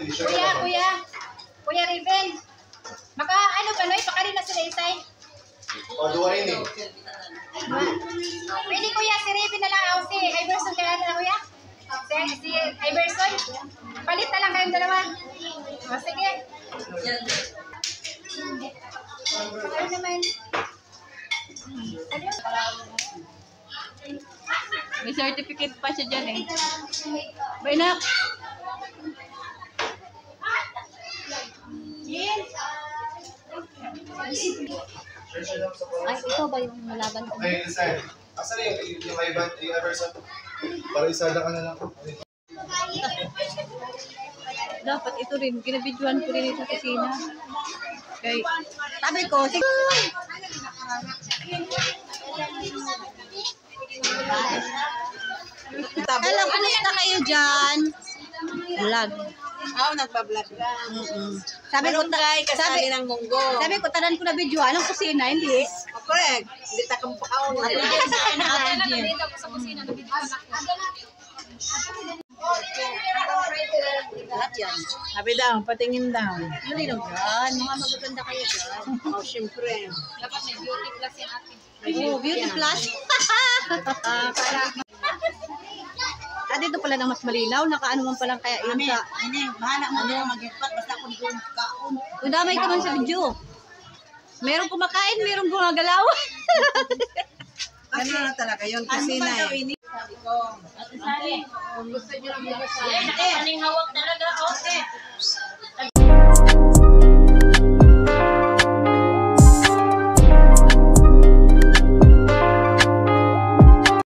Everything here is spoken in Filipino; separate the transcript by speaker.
Speaker 1: Kuya Riven. Ano ba, Noy? Pakari na sila isay.
Speaker 2: Duwain eh.
Speaker 1: Pwede kuya, si Riven na lang ako. Si Iverson kaya na kuya? Si Iverson? Palit na lang kayong dalawa. O, sige. Ano naman?
Speaker 3: May certificate pa siya dyan eh. Bainak!
Speaker 1: Ay, ito ba yung malaban ko?
Speaker 2: Ay, isa. Asan yung Ivan, yung Everson? Para isada ka na lang.
Speaker 3: Dapat ito rin. Ginabidyoan ko rin sa kusina. Okay. Sabi ko, sige. Hello, kumusta kayo dyan? Vlog.
Speaker 4: Nagpa-vlog lang.
Speaker 3: Sabi ko,
Speaker 4: Kasali ng munggo.
Speaker 3: sabi ko, tanan ko na video. Anong kusina? Hindi.
Speaker 4: Correct. Hindi takang pakaon.
Speaker 3: Lahat yan.
Speaker 4: Sabi daw, patingin daw.
Speaker 3: Malinaw dyan. Mga magaganda kayo dyan.
Speaker 4: Oh, syempre.
Speaker 1: Dapat may beauty plus yan atin.
Speaker 3: Oh, beauty plus. Dito pala ng mas malinaw. Nakaano man palang kaya yun sa...
Speaker 4: Bahala mo na mag-ipat. Basta kung doon kaon.
Speaker 3: Kung damay ka man sa video. Merong kumakain, merong gumagalaw.
Speaker 4: Ano na talaga yun? Kusina eh.
Speaker 1: Ate Sally, kung gusto nyo lang mag-asali. Nakapaning hawak talaga. Okay.